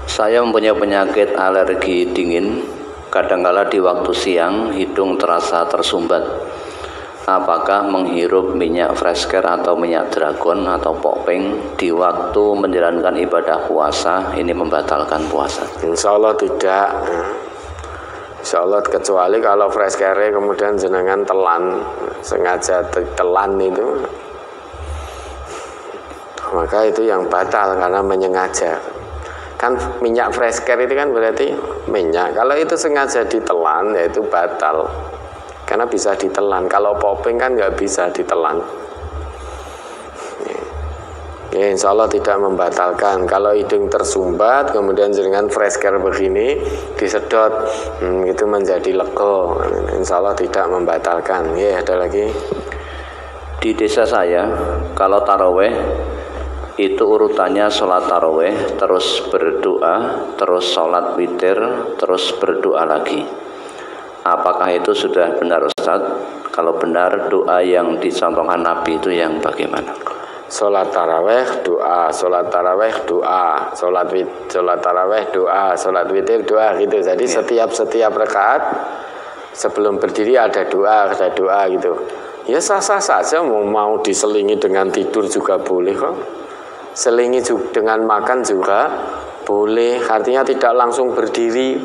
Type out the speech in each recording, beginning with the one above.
Saya mempunyai penyakit alergi dingin. Kadangkala di waktu siang hidung terasa tersumbat. Apakah menghirup minyak fresh care atau minyak dragon atau popeng di waktu menjalankan ibadah puasa ini membatalkan puasa? Insya Allah tidak. Insya Allah, kecuali kalau fresh care kemudian jenengan telan, sengaja telan itu, maka itu yang batal karena menyengaja. Kan minyak fresh care itu kan berarti minyak. Kalau itu sengaja ditelan, ya itu batal. Karena bisa ditelan. Kalau popeng kan nggak bisa ditelan. Ya, insya Allah tidak membatalkan. Kalau hidung tersumbat, kemudian dengan fresh care begini disedot, itu menjadi lego. Insya Allah tidak membatalkan. Ya, ada lagi. Di desa saya, kalau taraweh itu urutannya sholat taraweh, terus berdoa, terus sholat witir, terus berdoa lagi. Apakah itu sudah benar Ustaz? Kalau benar, doa yang dicontohkan Nabi itu yang bagaimana? Sholat taraweh doa, sholat taraweh doa, sholat taraweh doa, sholat witir doa gitu. Jadi setiap rakaat sebelum berdiri ada doa gitu. Ya sah-sah saja, mau diselingi dengan tidur juga boleh kok. Selingi juga dengan makan juga boleh. Artinya tidak langsung berdiri.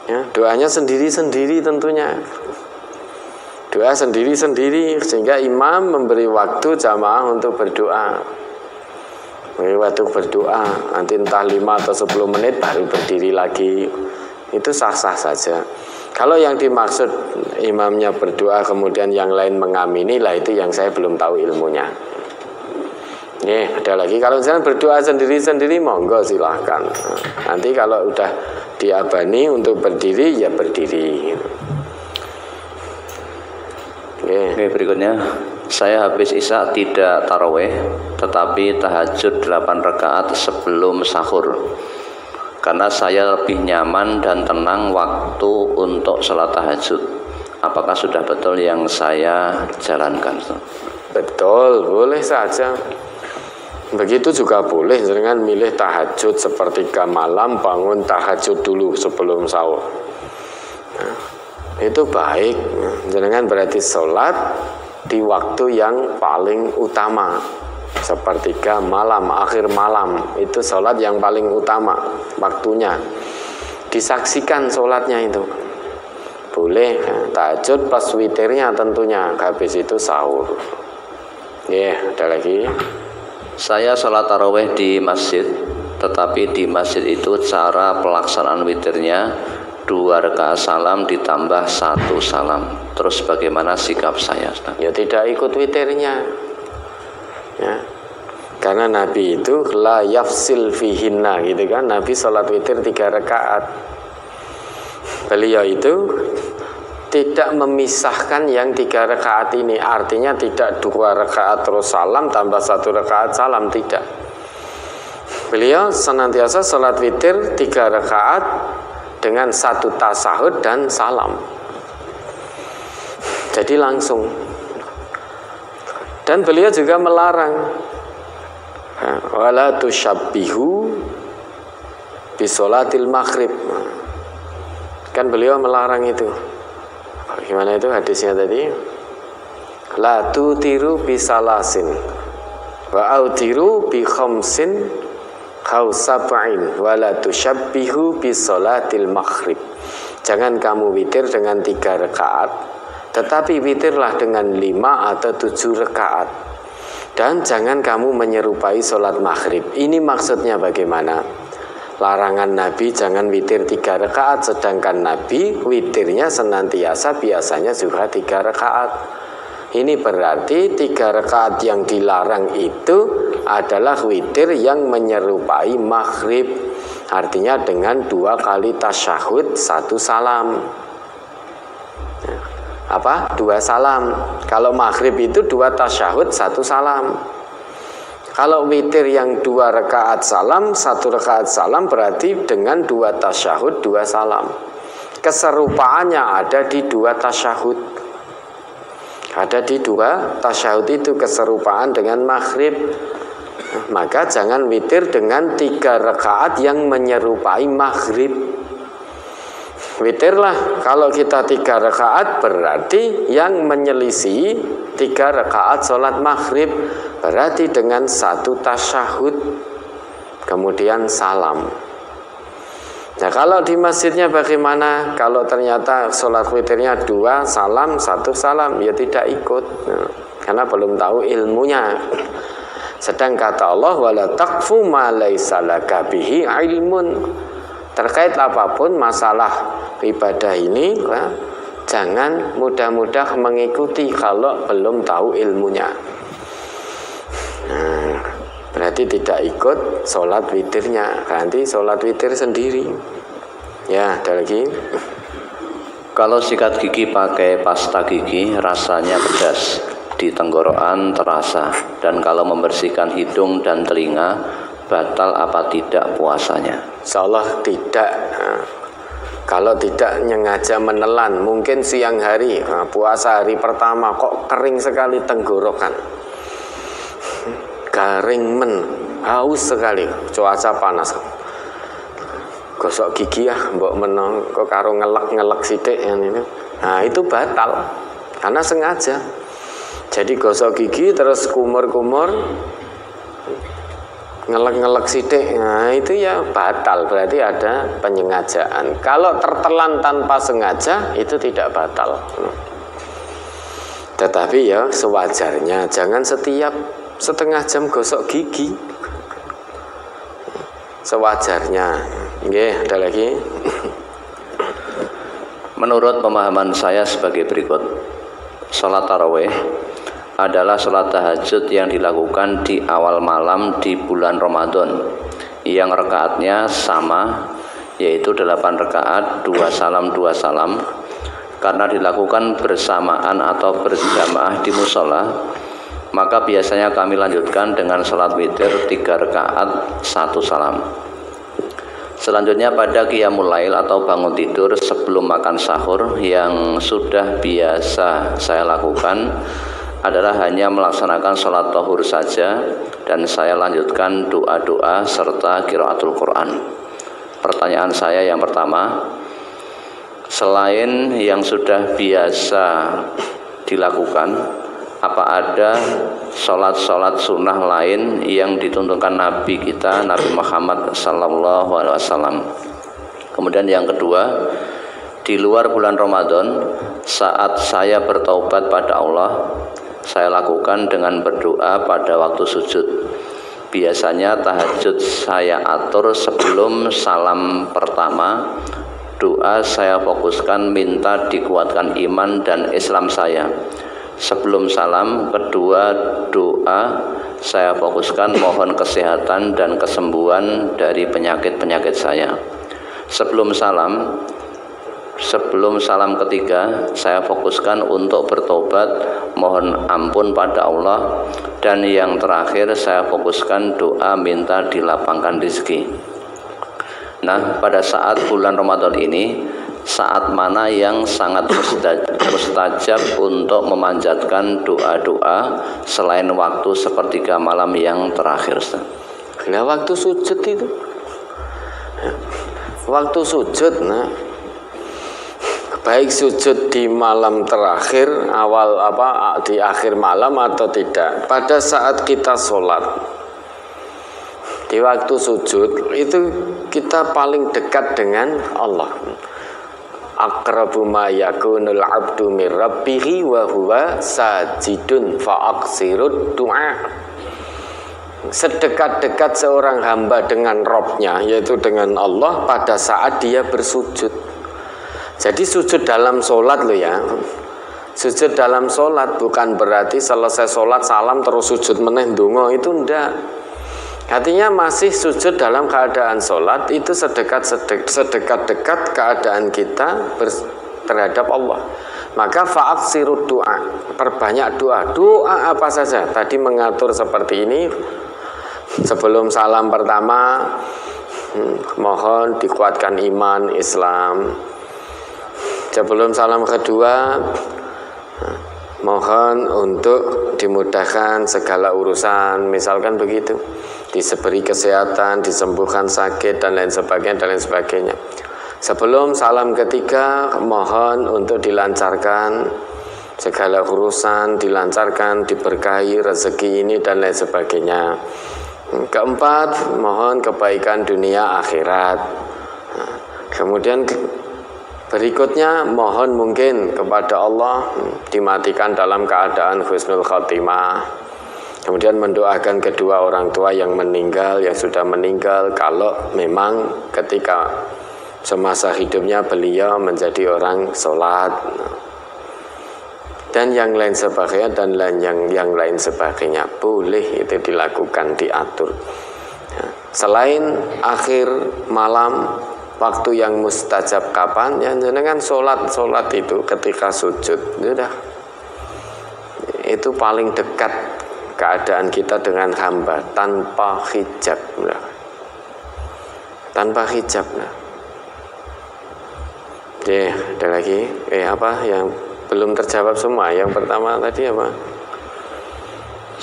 Ya, doanya sendiri-sendiri tentunya. Doa sendiri-sendiri sehingga imam memberi waktu jamaah untuk berdoa. Memberi waktu berdoa, nanti entah 5 atau 10 menit baru berdiri lagi. Itu sah-sah saja. Kalau yang dimaksud imamnya berdoa kemudian yang lain mengamini, lah itu yang saya belum tahu ilmunya. Ada lagi, kalau misalnya berdoa sendiri-sendiri monggo silahkan. Nanti kalau udah diabani untuk berdiri ya berdiri. Oke, berikutnya, saya habis isya tidak taraweh, tetapi tahajud 8 rakaat sebelum sahur. Karena saya lebih nyaman dan tenang waktu untuk sholat tahajud. Apakah sudah betul yang saya jalankan? Betul, boleh saja. Begitu juga boleh dengan milih tahajud sepertiga malam, bangun tahajud dulu sebelum sahur. Itu baik. Dengan berarti sholat di waktu yang paling utama, sepertiga malam, akhir malam, itu sholat yang paling utama waktunya. Disaksikan sholatnya itu boleh. Tahajud pas witirnya tentunya, habis itu sahur. Ada lagi. Saya sholat taraweh di masjid, tetapi di masjid itu cara pelaksanaan witirnya 2 rakaat salam ditambah 1 salam. Terus bagaimana sikap saya, Ustaz? Ya tidak ikut witirnya. Ya. Karena Nabi itu la yafsil fihinna gitu kan. Nabi sholat witir 3 rakaat. Beliau itu tidak memisahkan yang 3 rakaat ini. Artinya tidak 2 rakaat terus salam tambah 1 rakaat salam, tidak. Beliau senantiasa sholat witir 3 rakaat dengan 1 tasahud dan salam. Jadi langsung. Dan beliau juga melarang wala tusyabbihu bisolatil maghrib. Kan beliau melarang itu. Gimana itu hadisnya tadi? La tutiru bisalasin wa autiru bi khamsin khawsab'in wa la tusyabbihu bisolatil maghrib. Jangan kamu witir dengan 3 rakaat, tetapi witirlah dengan 5 atau 7 rakaat. Dan jangan kamu menyerupai sholat maghrib. Ini maksudnya bagaimana? Larangan Nabi jangan witir 3 rakaat, sedangkan Nabi witirnya senantiasa biasanya juga 3 rakaat. Ini berarti 3 rakaat yang dilarang itu adalah witir yang menyerupai maghrib. Artinya dengan 2 kali tasyahud 1 salam. 2 salam. Kalau maghrib itu 2 tasyahud 1 salam. Kalau witir yang 2 rakaat salam, 1 rakaat salam berarti dengan 2 tasyahud 2 salam. Keserupaannya ada di 2 tasyahud. Ada di 2 tasyahud itu keserupaan dengan maghrib. maka jangan witir dengan 3 rakaat yang menyerupai maghrib. Witirlah kalau kita 3 rakaat berarti yang menyelisih 3 rakaat sholat maghrib, berarti dengan 1 tasyahud kemudian salam. Nah kalau di masjidnya bagaimana? Kalau ternyata sholat witirnya 2 salam 1 salam, ya tidak ikut, karena belum tahu ilmunya. Sedang kata Allah, wala taqfu ma laisa laka bihi ilmun. Terkait apapun masalah ibadah ini, jangan mudah-mudah mengikuti kalau belum tahu ilmunya. Nah, berarti tidak ikut sholat witirnya, nanti sholat witir sendiri. Ya, ada lagi. Kalau sikat gigi pakai pasta gigi rasanya pedas, di tenggorokan terasa, dan kalau membersihkan hidung dan telinga batal apa tidak puasanya? Insyaallah tidak. Kalau tidak nyengaja menelan, mungkin siang hari, puasa hari pertama kok kering sekali tenggorokan, garing haus sekali, cuaca panas, gosok gigi ya mbok menong kok karo ngelek sithik yang ini. Nah itu batal karena sengaja. Jadi gosok gigi terus kumur-kumur ngelek sithik, nah itu ya batal, berarti ada penyengajaan. Kalau tertelan tanpa sengaja itu tidak batal. Tetapi ya sewajarnya, jangan setiap setengah jam gosok gigi. Sewajarnya. Nggih, ada lagi. Menurut pemahaman saya sebagai berikut. Salat tarawih adalah sholat tahajud yang dilakukan di awal malam di bulan Ramadan, yang rakaatnya sama, yaitu 8 rakaat, 2 salam 2 salam. Karena dilakukan bersamaan atau berjamaah di musola, maka biasanya kami lanjutkan dengan sholat witir 3 rakaat 1 salam. Selanjutnya pada qiyamul lail atau bangun tidur sebelum makan sahur, yang sudah biasa saya lakukan adalah hanya melaksanakan sholat tahur saja, dan saya lanjutkan doa-doa serta qiraatul Quran. Pertanyaan saya yang pertama, selain yang sudah biasa dilakukan, apa ada sholat sunnah lain yang dituntunkan Nabi kita, Nabi Muhammad SAW? Kemudian yang kedua, di luar bulan Ramadan, saat saya bertaubat pada Allah, saya lakukan dengan berdoa pada waktu sujud. Biasanya tahajud saya atur sebelum salam pertama. Doa saya fokuskan minta dikuatkan iman dan Islam saya. Sebelum salam kedua, doa saya fokuskan mohon kesehatan dan kesembuhan dari penyakit-penyakit saya. Sebelum salam ketiga, saya fokuskan untuk bertobat, mohon ampun pada Allah, dan yang terakhir saya fokuskan doa minta dilapangkan rezeki. Nah, pada saat bulan Ramadan ini, saat mana yang sangat mustajab untuk memanjatkan doa-doa selain waktu sepertiga malam yang terakhir? Nah, waktu sujud itu, waktu sujud, baik sujud di malam terakhir, di akhir malam atau tidak, pada saat kita sholat, di waktu sujud itu kita paling dekat dengan Allah. Aqrabu ma yakunul abdu min rabbihi wa huwa sajidun fa'aksirud du'a. Sedekat-dekat seorang hamba dengan Rabb-nya, yaitu dengan Allah, pada saat dia bersujud. Jadi sujud dalam sholat loh ya. Sujud dalam sholat bukan berarti selesai sholat salam terus sujud meneh ndonga, itu ndak. Artinya masih sujud dalam keadaan sholat, itu sedekat-dekat keadaan kita terhadap Allah. Maka fa'aksirud doa, perbanyak doa. Doa apa saja? Tadi mengatur seperti ini. Sebelum salam pertama, mohon dikuatkan iman Islam. Sebelum salam kedua, mohon untuk dimudahkan segala urusan, misalkan begitu. diseberi kesehatan, disembuhkan sakit dan lain sebagainya. Sebelum salam ketiga, mohon untuk dilancarkan segala urusan, dilancarkan, diberkahi rezeki ini dan lain sebagainya. Keempat, mohon kebaikan dunia akhirat. Kemudian berikutnya, mohon mungkin kepada Allah dimatikan dalam keadaan husnul khotimah. Kemudian mendoakan kedua orang tua yang meninggal, yang sudah meninggal, kalau memang ketika semasa hidupnya beliau menjadi orang sholat, dan yang lain sebagainya, dan yang lain sebagainya. Boleh itu dilakukan, diatur. Selain akhir malam, waktu yang mustajab kapan? Ya dengan sholat itu ketika sujud, sudah. Itu paling dekat keadaan kita dengan hamba tanpa hijab, tanpa hijab. Oke, ada lagi? Apa yang belum terjawab semua? Yang pertama tadi apa?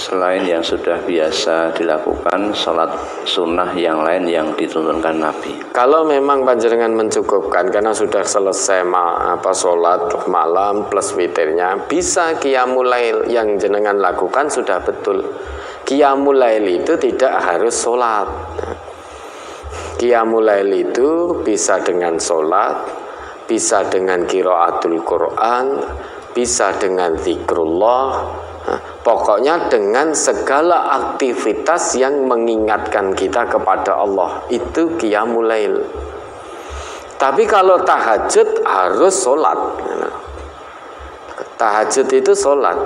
Selain yang sudah biasa dilakukan, sholat sunnah yang lain yang dituntunkan Nabi. Kalau memang panjenengan mencukupkan karena sudah selesai sholat malam plus witirnya, bisa qiyamul lail yang jenengan lakukan sudah betul. Qiyamul lail itu tidak harus sholat. Qiyamul lail itu bisa dengan sholat, bisa dengan qiraatul Quran, bisa dengan zikrullah. Pokoknya dengan segala aktivitas yang mengingatkan kita kepada Allah, itu qiyamul lail. Tapi kalau tahajud harus sholat. Tahajud itu sholat.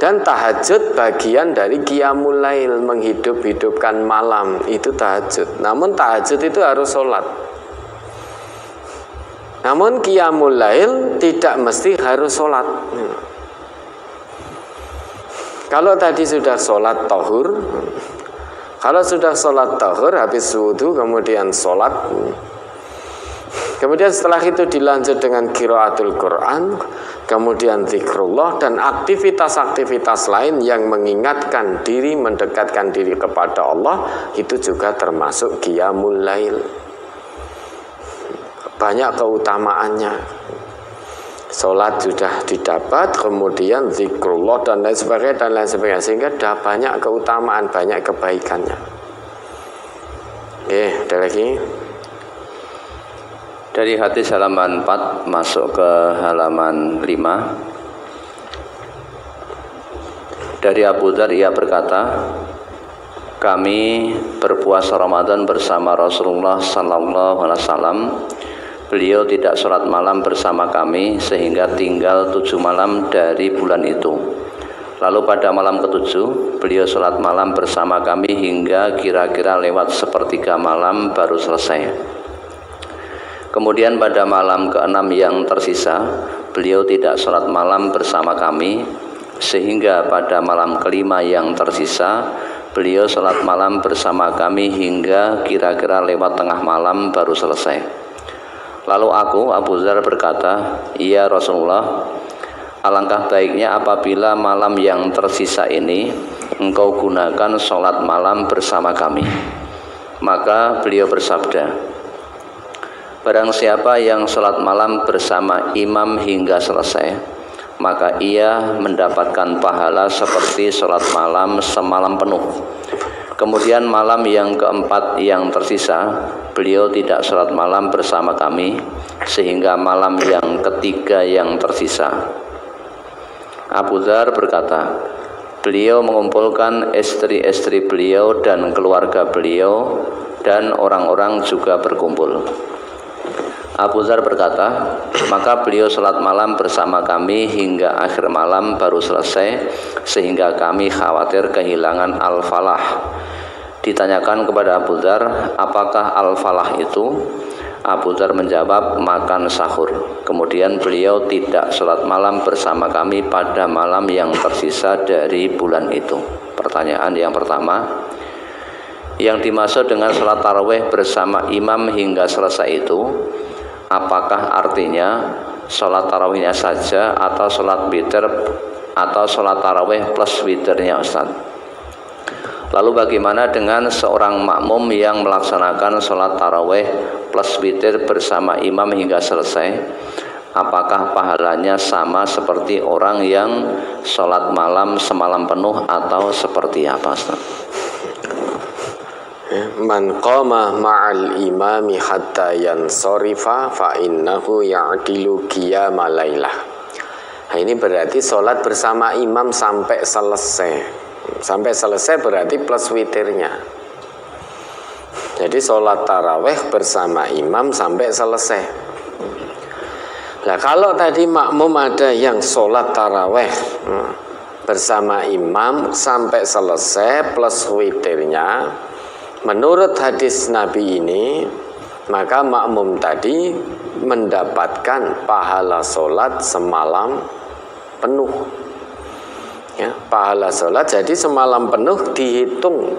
Dan tahajud bagian dari qiyamul lail, menghidup-hidupkan malam, itu tahajud. Namun tahajud itu harus sholat. Namun qiyamul lail tidak mesti harus sholat. Kalau tadi sudah sholat tahur, kalau sudah sholat tahur, habis wudhu kemudian sholat, kemudian setelah itu dilanjut dengan qiraatul Quran, kemudian zikrullah dan aktivitas-aktivitas lain yang mengingatkan diri, mendekatkan diri kepada Allah, itu juga termasuk qiyamul lail. Banyak keutamaannya. Sholat sudah didapat, kemudian zikrullah dan lain sebagainya, sehingga ada banyak keutamaan, banyak kebaikannya. Oke, ada lagi? Dari hadis halaman 4 masuk ke halaman 5. Dari Abu Dzar, ia berkata, kami berpuasa Ramadan bersama Rasulullah sallallahu alaihi wasallam. Beliau tidak sholat malam bersama kami sehingga tinggal 7 malam dari bulan itu. Lalu pada malam ke-7 beliau sholat malam bersama kami hingga kira-kira lewat sepertiga malam baru selesai. Kemudian pada malam ke-6 yang tersisa beliau tidak sholat malam bersama kami sehingga pada malam ke-5 yang tersisa beliau sholat malam bersama kami hingga kira-kira lewat tengah malam baru selesai. Lalu aku, Abu Dzar, berkata, ya Rasulullah, alangkah baiknya apabila malam yang tersisa ini engkau gunakan sholat malam bersama kami. Maka beliau bersabda, barang siapa yang sholat malam bersama imam hingga selesai, maka ia mendapatkan pahala seperti sholat malam semalam penuh. Kemudian malam yang keempat yang tersisa beliau tidak sholat malam bersama kami sehingga malam yang ketiga yang tersisa. Abu Dzar berkata, beliau mengumpulkan istri-istri beliau dan keluarga beliau dan orang-orang juga berkumpul. Abu Dzar berkata, maka beliau sholat malam bersama kami hingga akhir malam baru selesai sehingga kami khawatir kehilangan al-falah. Ditanyakan kepada Abu Dzar, apakah al-falah itu? Abu Dzar menjawab, makan sahur. Kemudian beliau tidak sholat malam bersama kami pada malam yang tersisa dari bulan itu. Pertanyaan yang pertama, yang dimaksud dengan sholat tarawih bersama imam hingga selesai itu, apakah artinya sholat tarawihnya saja atau sholat witir atau sholat tarawih plus witirnya, Ustaz? Lalu bagaimana dengan seorang makmum yang melaksanakan sholat taraweh plus witir bersama imam hingga selesai? Apakah pahalanya sama seperti orang yang sholat malam semalam penuh atau seperti apa, Ustaz? Man qama ma'al imami hatta yansorifa fa innahu ya'dilu qiyama lailah. Nah, ini berarti sholat bersama imam sampai selesai. Sampai selesai berarti plus witirnya. Jadi sholat taraweh bersama imam sampai selesai. Nah, kalau tadi makmum ada yang sholat taraweh bersama imam sampai selesai plus witirnya, menurut hadis Nabi ini, maka makmum tadi mendapatkan pahala sholat semalam penuh. Ya, pahala sholat jadi semalam penuh dihitung,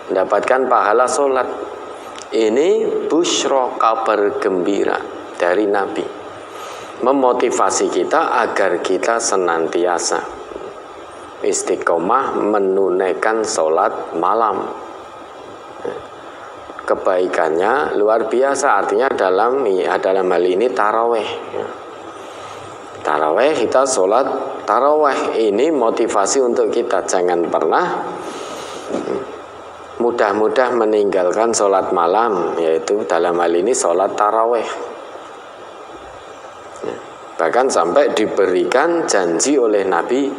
mendapatkan pahala sholat. Ini busyra, kabar gembira dari Nabi, memotivasi kita agar kita senantiasa istiqomah menunaikan sholat malam. Kebaikannya luar biasa, artinya dalam hal ini taraweh. Taraweh, kita sholat taraweh, ini motivasi untuk kita jangan pernah mudah-mudah meninggalkan sholat malam, yaitu dalam hal ini sholat taraweh. Bahkan sampai diberikan janji oleh Nabi,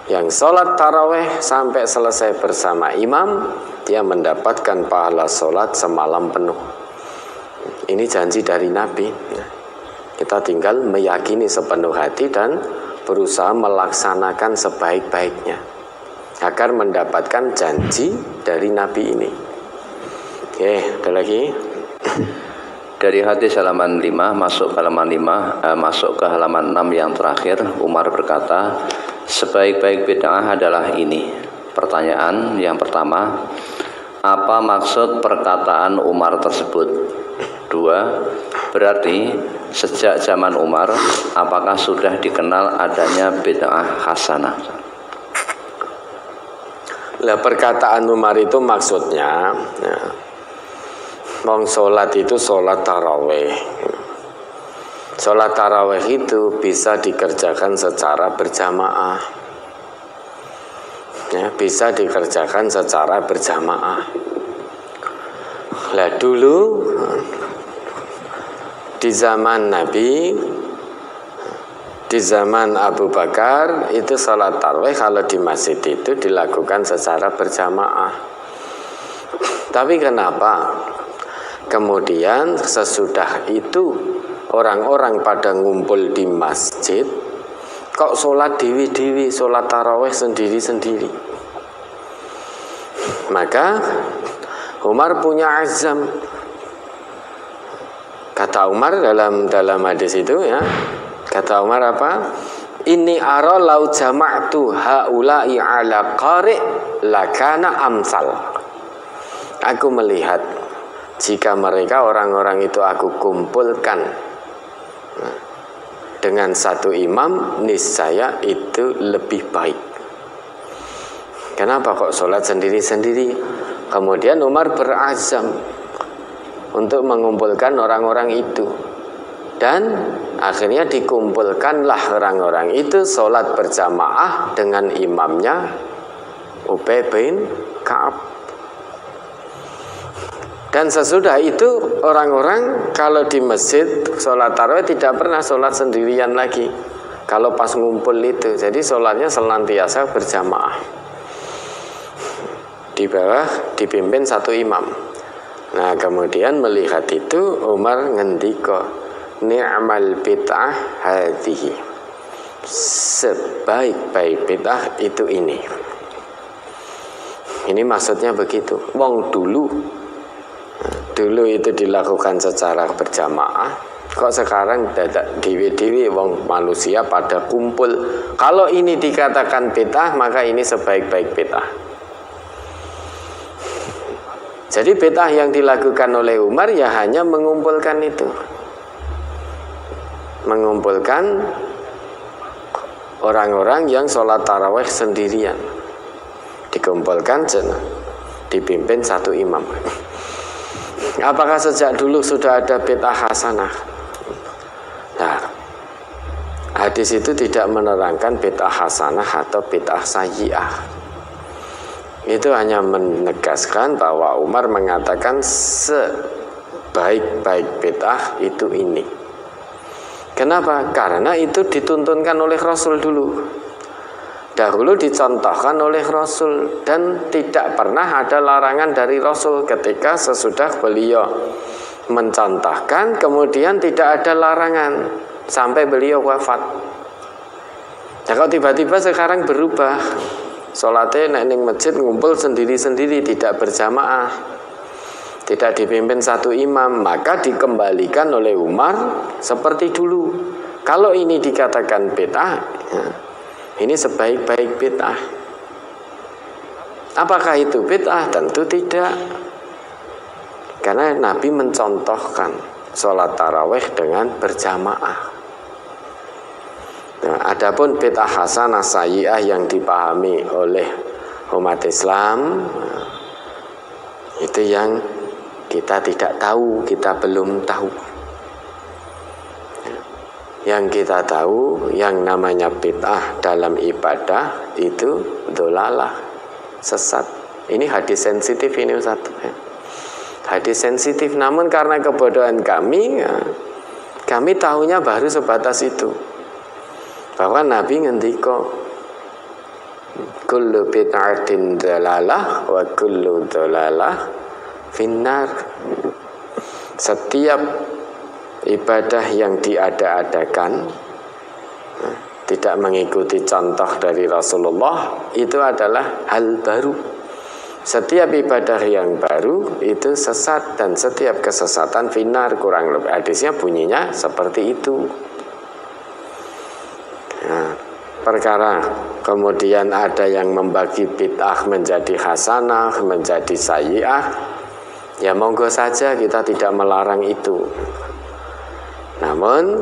yang sholat taraweh sampai selesai bersama imam, dia mendapatkan pahala sholat semalam penuh. Ini janji dari Nabi. Kita tinggal meyakini sepenuh hati dan berusaha melaksanakan sebaik-baiknya agar mendapatkan janji dari Nabi ini. Oke, ada lagi. Dari hadis halaman 5 masuk ke halaman 6 yang terakhir, Umar berkata, sebaik-baik bid'ah adalah ini. Pertanyaan yang pertama, apa maksud perkataan Umar tersebut? 2. Berarti sejak zaman Umar, apakah sudah dikenal adanya bid'ah hasanah? Lah, perkataan Umar itu maksudnya, wong sholat itu sholat taraweh. Sholat taraweh itu bisa dikerjakan secara berjamaah, ya, bisa dikerjakan secara berjamaah. Lah, dulu di zaman Nabi, di zaman Abu Bakar, itu sholat taraweh kalau di masjid itu dilakukan secara berjamaah. Tapi kenapa kemudian sesudah itu orang-orang pada ngumpul di masjid, kok sholat dewi-dewi, sholat taraweh sendiri-sendiri? Maka Umar punya azam. Kata Umar dalam hadis itu, ya, kata Umar apa? Inni ara lau jama'tu haula'i ala qari' lakana amsal. Aku melihat jika mereka orang-orang itu aku kumpulkan dengan satu imam, niscaya itu lebih baik. Kenapa kok sholat sendiri-sendiri? Kemudian Umar berazam untuk mengumpulkan orang-orang itu, dan akhirnya dikumpulkanlah orang-orang itu sholat berjamaah dengan imamnya Ubay bin Ka'ab. Dan sesudah itu orang-orang kalau di masjid sholat tarawih tidak pernah sholat sendirian lagi kalau pas ngumpul itu. Jadi sholatnya senantiasa berjamaah, di bawah dipimpin satu imam. Nah, kemudian melihat itu Umar ngendika, ni'mal bid'ah hadhihi, sebaik-baik bid'ah itu ini. Ini maksudnya begitu. Wong dulu itu dilakukan secara berjamaah, kok sekarang dadak dewi-dewi wong manusia pada kumpul. Kalau ini dikatakan bid'ah, maka ini sebaik-baik bid'ah. Jadi bid'ah yang dilakukan oleh Umar ya hanya mengumpulkan itu, mengumpulkan orang-orang yang sholat taraweh sendirian, dikumpulkan dipimpin satu imam. Apakah sejak dulu sudah ada bid'ah hasanah? Nah, hadis itu tidak menerangkan bid'ah hasanah atau bid'ah sayyi'ah. Itu hanya menegaskan bahwa Umar mengatakan sebaik-baik bid'ah itu ini. Kenapa? Karena itu dituntunkan oleh Rasul dulu. Dahulu dicontohkan oleh Rasul dan tidak pernah ada larangan dari Rasul ketika sesudah beliau mencontohkan, kemudian tidak ada larangan sampai beliau wafat. Nah, kalau tiba-tiba sekarang berubah, sholatnya nek ning masjid ngumpul sendiri-sendiri, tidak berjamaah, tidak dipimpin satu imam, maka dikembalikan oleh Umar seperti dulu. Kalau ini dikatakan bid'ah, ya, ini sebaik-baik bid'ah. Apakah itu bid'ah? Tentu tidak. Karena Nabi mencontohkan sholat tarawih dengan berjamaah. Nah, adapun bid'ah hasanah sayyi'ah yang dipahami oleh umat Islam, itu yang kita tidak tahu, kita belum tahu. Yang kita tahu, yang namanya bid'ah dalam ibadah itu dolalah, sesat. Ini hadis sensitif ini Ustaz. Hadis sensitif, namun karena kebodohan kami, ya, kami tahunya baru sebatas itu. Bahwa Nabi ngendika, kullu bid'atin dolalah wa kullu dolalah finnar. Setiap ibadah yang diada-adakan, tidak mengikuti contoh dari Rasulullah, itu adalah hal baru. Setiap ibadah yang baru itu sesat, dan setiap kesesatan finnar. Kurang lebih hadisnya bunyinya seperti itu. Nah, perkara kemudian ada yang membagi bid'ah menjadi hasanah, menjadi sayyi'ah, ya monggo saja, kita tidak melarang itu. Namun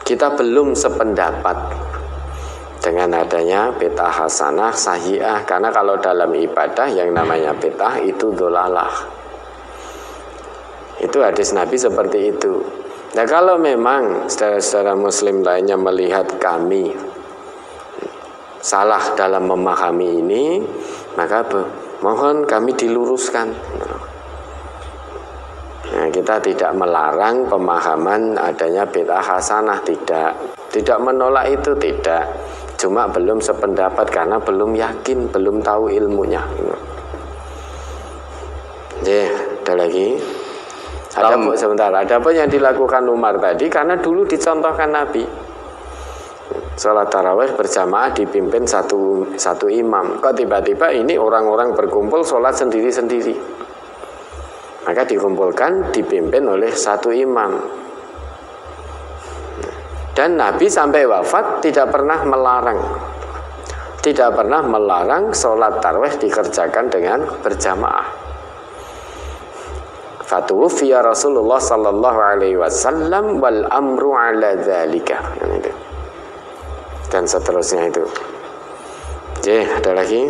kita belum sependapat dengan adanya bid'ah hasanah sayyi'ah, karena kalau dalam ibadah yang namanya bid'ah itu dolalah. Itu hadis Nabi seperti itu. Nah, kalau memang saudara-saudara muslim lainnya melihat kami salah dalam memahami ini, maka mohon kami diluruskan. Nah, kita tidak melarang pemahaman adanya bid'ah hasanah, tidak menolak itu, tidak. Cuma belum sependapat karena belum yakin, belum tahu ilmunya. Ada lagi? Ada sebentar. Ada apa yang dilakukan Umar tadi? Karena dulu dicontohkan Nabi. Sholat tarawih berjamaah dipimpin satu imam. Kok tiba-tiba ini orang-orang berkumpul sholat sendiri-sendiri? Maka dikumpulkan, dipimpin oleh satu imam. Dan Nabi sampai wafat tidak pernah melarang. Tidak pernah melarang sholat tarawih dikerjakan dengan berjamaah. Fatuwfiya Rasulullah sallallahu alaihi wasallam wal amru ala dzalika. Dan seterusnya itu. Oke, ada lagi?